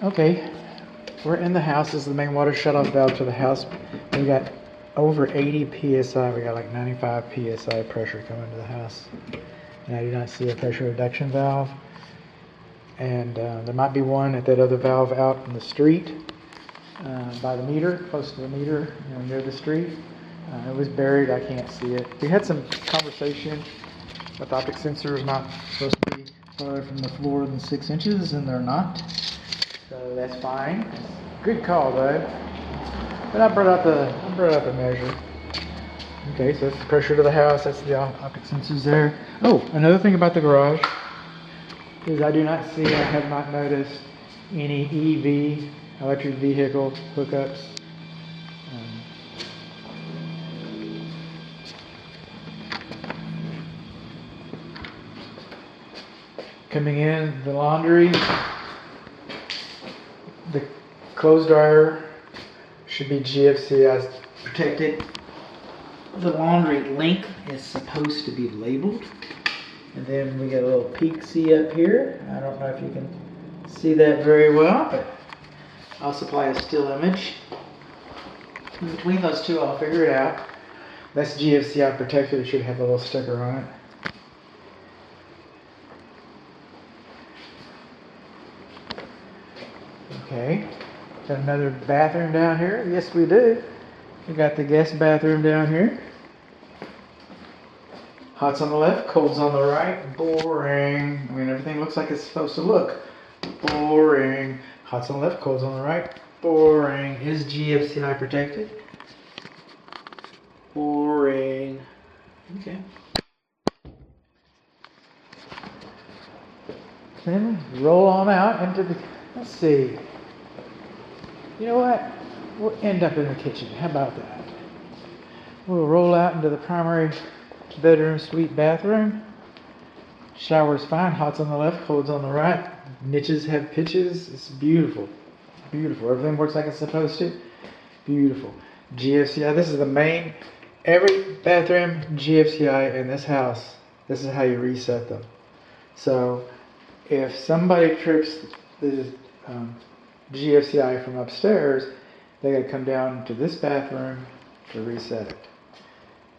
Okay, we're in the house. This is the main water shutoff valve to the house. We got over 80 psi. We got like 95 psi pressure coming to the house. And I do not see a pressure reduction valve. And there might be one at that other valve out in the street by the meter, close to the meter, near the street. It was buried. I can't see it. We had some conversation with the optic sensors not supposed to be farther from the floor than 6 inches, and they're not. So that's fine. Good call though. But I brought out the measure. Okay, so that's the pressure to the house. That's the optic sensors there. Oh, another thing about the garage is I have not noticed any EV, electric vehicle hookups. Coming in, the laundry, the clothes dryer should be GFCI protected. The laundry length is supposed to be labeled. And then we got a little peak C up here. I don't know if you can see that very well, but I'll supply a still image. In between those two, I'll figure it out. That's GFCI protected. It should have a little sticker on it. Okay, got another bathroom down here. Yes, we do. We got the guest bathroom down here. Hot's on the left, cold's on the right. Boring. I mean, everything looks like it's supposed to look. Boring. Hot's on the left, cold's on the right. Boring. Is GFCI protected? Boring. Okay. Then roll on out into the, let's see. You know what? We'll end up in the kitchen. How about that? We'll roll out into the primary bedroom, suite, bathroom. Shower's fine. Hot's on the left, cold's on the right. Niches have pitches. It's beautiful. Beautiful. Everything works like it's supposed to. Beautiful. GFCI. This is the main. Every bathroom GFCI in this house. This is how you reset them. So if somebody trips the GFCI from upstairs, they got to come down to this bathroom to reset it.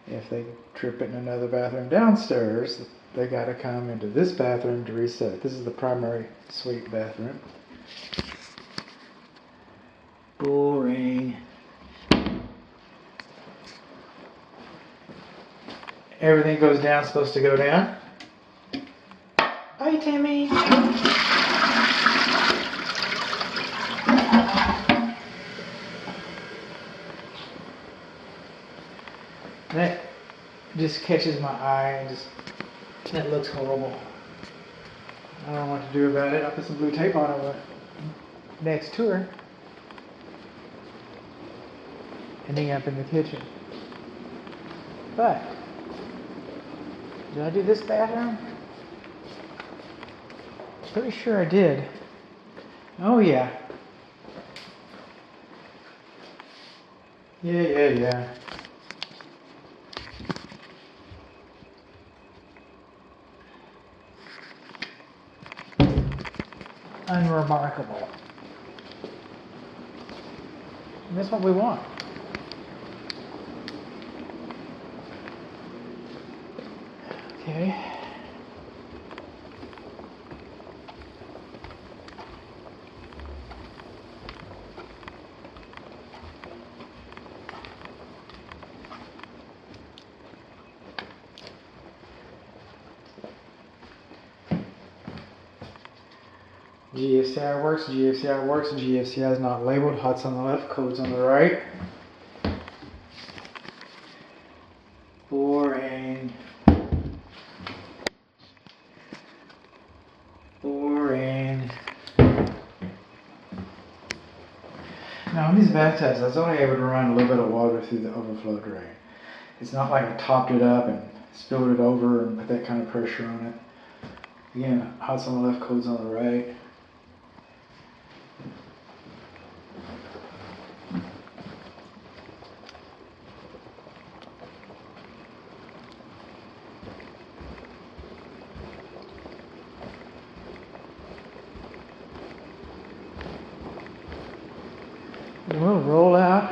If they trip it in another bathroom downstairs, they got to come into this bathroom to reset it. This is the primary suite bathroom. Boring. Everything goes down, supposed to go down. Bye, Timmy. That just catches my eye and that looks horrible. I don't know what to do about it. I'll put some blue tape on it next to her. Ending up in the kitchen. But, did I do this bathroom? Pretty sure I did. Oh yeah. Yeah. Unremarkable. And that's what we want. Okay. GFCI works, GFCI works, GFCI is not labeled, hot's on the left, cold's on the right. Boring. Boring. Now in these bathtubs, I was only able to run a little bit of water through the overflow drain. It's not like I topped it up and spilled it over and put that kind of pressure on it. Again, hot's on the left, cold's on the right. We'll roll out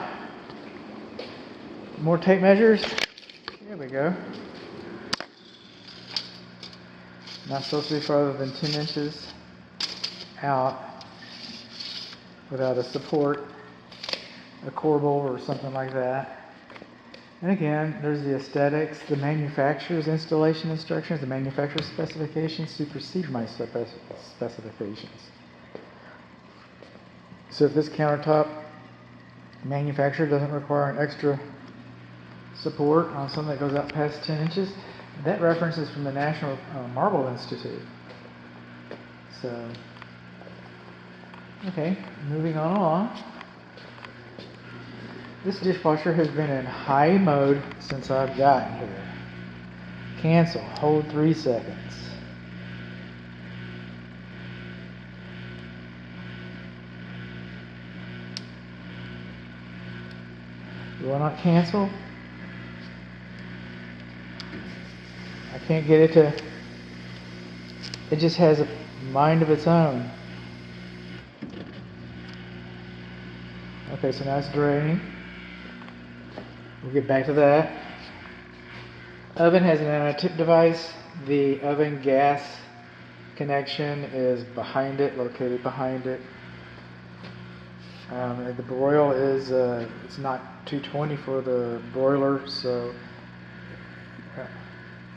more tape measures. There we go. Not supposed to be farther than 10 inches out without a support, a corbel or something like that. And again, there's the aesthetics, the manufacturer's installation instructions, the manufacturer's specifications supersede my specifications. So if this countertop manufacturer doesn't require an extra support on something that goes out past 10 inches, that reference is from the National Marble Institute. So, okay, moving on along. This dishwasher has been in high mode since I've gotten here. Cancel, hold 3 seconds. Will not cancel. I can't get it to, it just has a mind of its own. Okay, so now it's draining. We'll get back to that. Oven has an anti-tip device. The oven gas connection is behind it, located behind it. The broil is, it's not 220 for the broiler, so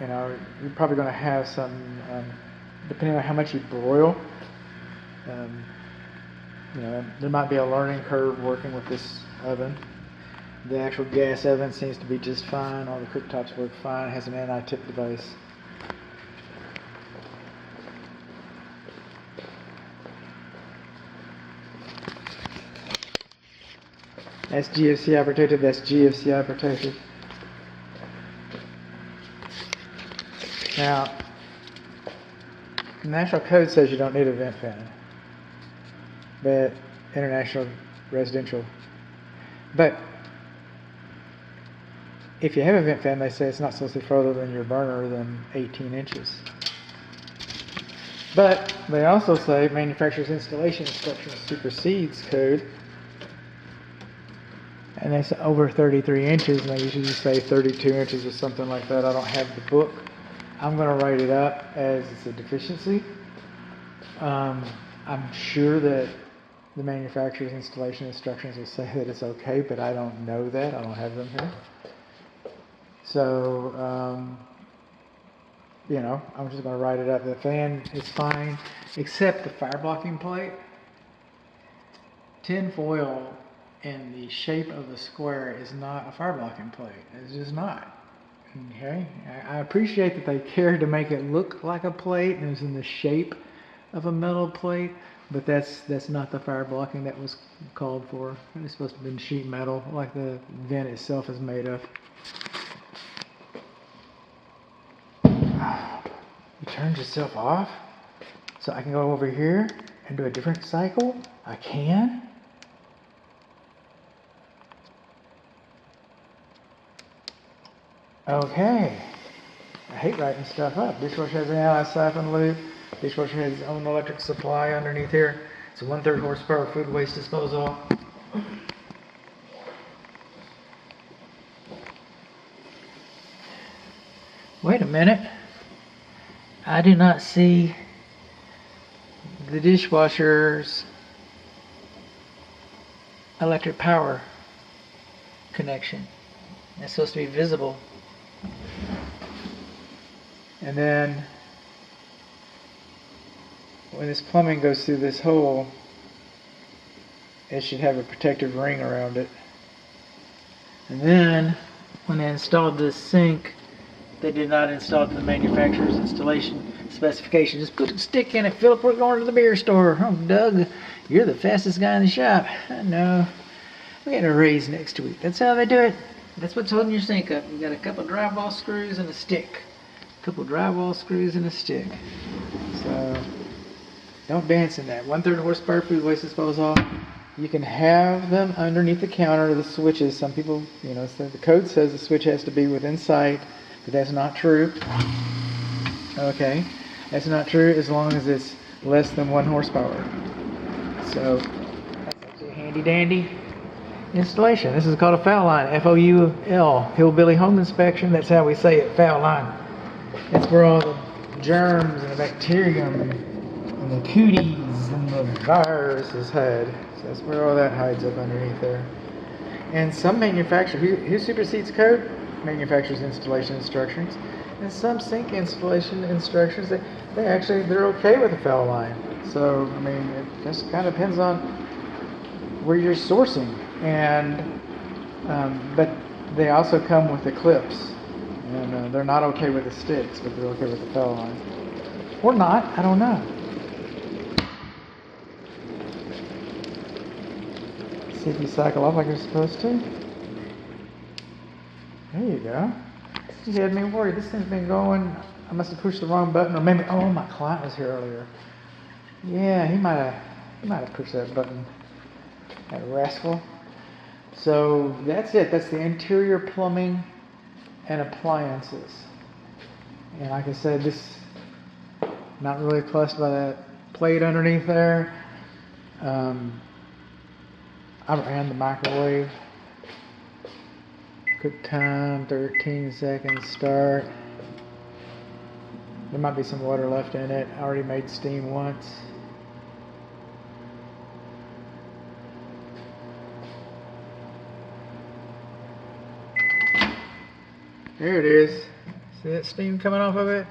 you know, you're probably going to have some, depending on how much you broil, you know, there might be a learning curve working with this oven. The actual gas oven seems to be just fine. All the cooktops work fine. It has an anti-tip device. That's GFCI protected. That's GFCI protected. Now, the National Code says you don't need a vent fan, but international residential. But if you have a vent fan, they say it's not supposed to be further than your burner than 18 inches. But they also say manufacturer's installation instructions supersedes code. And they say over 33 inches, and they usually say 32 inches or something like that. I don't have the book. I'm going to write it up as it's a deficiency. I'm sure that the manufacturer's installation instructions will say that it's okay, but I don't know that. I don't have them here. So, you know, I'm just going to write it up. The fan is fine, except the fire blocking plate. Tin foil in the shape of the square is not a fire blocking plate. It's just not. Okay, I appreciate that they cared to make it look like a plate and it's in the shape of a metal plate, but that's not the fire blocking that was called for. It's supposed to have been sheet metal, like the vent itself is made of. You turned yourself off, so I can go over here and do a different cycle. I can. Okay. I hate writing stuff up. Dishwasher has an anti-siphon loop. Dishwasher has its own electric supply underneath here. It's a 1/3 horsepower food waste disposal. Wait a minute. I do not see the dishwasher's electric power connection. It's supposed to be visible. And then when this plumbing goes through this hole, it should have a protective ring around it. And then when they installed this sink, they did not install it to the manufacturer's installation specification. Just put a stick in it. Philip, we're going to the beer store. Oh, Doug, you're the fastest guy in the shop. I know. We're getting a raise next week. That's how they do it. That's what's holding your sink up. You got a couple drywall screws and a stick. A couple drywall screws and a stick. So don't dance in that. 1/3 horsepower food waste disposal. You can have them underneath the counter, the switches. Some people, you know, so the code says the switch has to be within sight, but that's not true. Okay, that's not true as long as it's less than 1 horsepower. So that's actually handy dandy. installation. This is called a foul line, F-O-U-L, hillbilly home inspection. That's how we say it, foul line. It's where all the germs and the bacterium and the cooties and the viruses hide. So that's where all that hides up underneath there. And some manufacturers, who supersedes code? Manufacturers' installation instructions. And some sink installation instructions, they're okay with a foul line. So, I mean, it just kind of depends on where you're sourcing. And, but they also come with the clips. And they're not okay with the sticks, but they're okay with the foul line. Or not, I don't know. See if you cycle off like you're supposed to. There you go. You had me worried. This thing's been going. I must have pushed the wrong button, or maybe. Oh, my client was here earlier. Yeah, he might have pushed that button. That rascal. So that's it. That's the interior plumbing and appliances. And like I said, this not really fussed by that plate underneath there. I ran the microwave. Cook time, 13 seconds start. There might be some water left in it. I already made steam once. There it is. See that steam coming off of it?